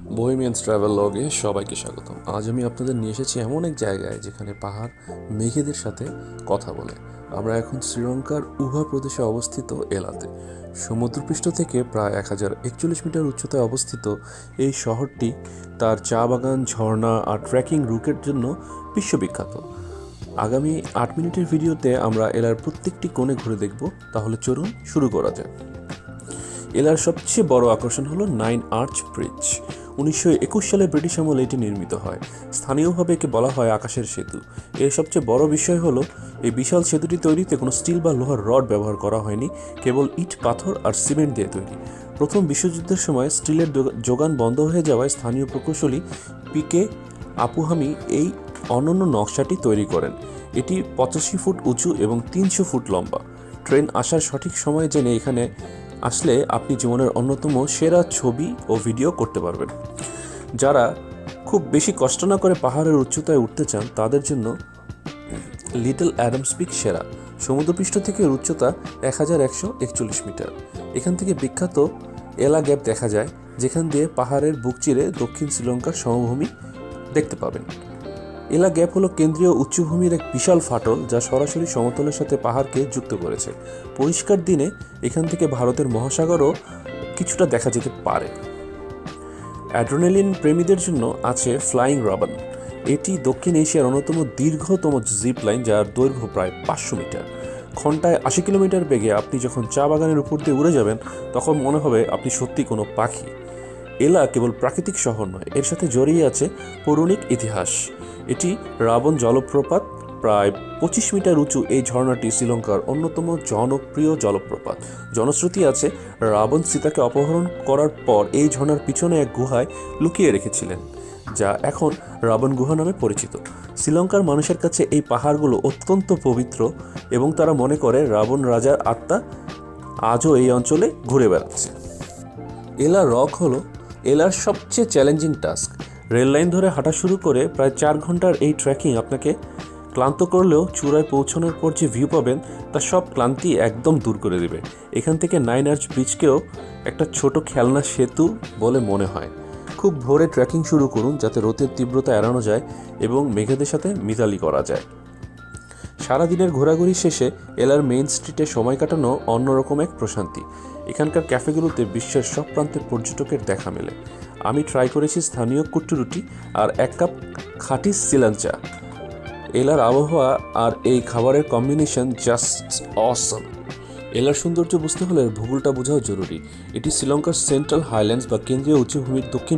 বোহেমিয়ানস travel লগে সবাইকে স্বাগতম। আজ আমি আপনাদের নিয়ে এসেছি এমন এক জায়গায় যেখানে পাহাড় মেঘেদের সাথে কথা বলে। আমরা এখন শ্রীলঙ্কার উভা প্রদেশে অবস্থিত এলাতে। সমুদ্রপৃষ্ঠ থেকে প্রায় 1041 মিটার উচ্চতায় অবস্থিত এই শহরটি তার চা বাগান, ঝর্ণা আর ট্রেকিং রুটের জন্য বিশ্ববিখ্যাত। আগামী 8 মিনিটের ভিডিওতে আমরা এলার প্রত্যেকটি কোণে ঘুরে দেখব। তাহলে চলুন শুরু করা যায়। এলার সবচেয়ে বড় আকর্ষণ হলো 9 আর্চ ব্রিজ। 1921 সালে ব্রিটিশ আমলে এটি নির্মিত হয়। স্থানীয়ভাবে একে বলা হয় আকাশের সেতু। এর সবচেয়ে বড় বিষয় হলো এই বিশাল সেতুটি তৈরিতে কোনো স্টিল বা লোহার রড ব্যবহার করা হয়নি, কেবল ইট, পাথর আর সিমেন্ট দিয়ে তৈরি। প্রথম বিশ্বযুদ্ধের সময় স্টিলের যোগান বন্ধ হয়ে যাওয়ায় স্থানীয় প্রকৌশলী পিকে আপুহামি এই অনন্য নকশাটি তৈরি করেন। এটি 85 ফুট উঁচু এবং 300 ফুট লম্বা। ট্রেন আসার সঠিক সময় জেনে এখানে আসলে আপনি জীবনের অন্যতম সেরা ছবি ও ভিডিও করতে পারবেন। যারা খুব বেশি কষ্ট না করে পাহাড়ের উচ্চতায় উঠতে চান তাদের জন্য লিটল অ্যাডামস পিক সেরা। সমুদ্রপৃষ্ঠ থেকে উচ্চতা 1141 মিটার। এখান থেকে বিখ্যাত এলা গ্যাপ দেখা যায়, যেখান দিয়ে পাহাড়ের বুক চিরে দক্ষিণ শ্রীলঙ্কার সমভূমি দেখতে পাবেন। এলা গ্যাপ হলো কেন্দ্রীয় উচ্চভূমির এক বিশাল ফাটল, যা সরাসরি সমতলের সাথে পাহাড়কে যুক্ত করেছে। পরিষ্কার দিনে এখান থেকে ভারতের মহাসাগরও কিছুটা দেখা যেতে পারে। অ্যাড্রেনালিন প্রেমীদের জন্য আছে ফ্লাইং রাবান। এটি দক্ষিণ এশিয়ার অন্যতম দীর্ঘতম জিপ লাইন, যার দৈর্ঘ্য প্রায় 500 মিটার। ঘন্টায় 80 কিলোমিটার বেগে আপনি যখন চা বাগানের উপর দিয়ে উড়ে যাবেন, তখন মনে হবে আপনি সত্যি কোনো পাখি। এলা কেবল প্রাকৃতিক শহর নয়, এর সাথে জড়িয়ে আছে পৌরাণিক ইতিহাস। এটি রাবণ জলপ্রপাত। প্রায় 25 মিটার উঁচু এই ঝর্ণাটি শ্রীলঙ্কার অন্যতম জনপ্রিয় জলপ্রপাত। জনশ্রুতি আছে, রাবণ সীতাকে অপহরণ করার পর এই ঝর্ণার পিছনে এক গুহায় লুকিয়ে রেখেছিলেন, যা এখন রাবণ গুহা নামে পরিচিত। শ্রীলঙ্কার মানুষের কাছে এই পাহাড়গুলো অত্যন্ত পবিত্র এবং তারা মনে করে রাবণ রাজার আত্মা আজও এই অঞ্চলে ঘুরে বেড়াচ্ছে। এলা রক হলো এলার সবচেয়ে চ্যালেঞ্জিং টাস্ক। রেল লাইন ধরে হাঁটা শুরু করে প্রায় 4 ঘন্টার এই ট্রেকিং আপনাকে ক্লান্ত করলেও চূড়ায় পৌঁছানোর পর যে ভিউ পাবেন তা সব ক্লান্তি একদম দূর করে দেবে। এখান থেকে 9 আর্চ ব্রিজকেও একটা ছোট খেলনা সেতু বলে মনে হয়। খুব ভোরে ট্রেকিং শুরু করুন, যাতে রোদের তীব্রতা এড়ানো যায় এবং মেঘেদের সাথে মিতালি করা যায়। সারাদিনের ঘোরাঘুরি শেষে এলার মেইন স্ট্রিটে সময় কাটানো অন্যরকম এক প্রশান্তি। এখানকার ক্যাফেগুলোতে বিশ্বের সব প্রান্তের পর্যটকের দেখা মেলে। আমি ট্রাই করেছি স্থানীয় কুট্টু রুটি আর 1 কাপ খাঁটি সিলান চা। এলার আবহাওয়া আর এই খাবারের কম্বিনেশন জাস্ট অসম। এলার সৌন্দর্য বুঝতে হলে ভূগোলটা বোঝাও জরুরি। এটি শ্রীলঙ্কার সেন্ট্রাল হাইল্যান্ডস বা কেন্দ্রীয় উচ্চভূমির দক্ষিণ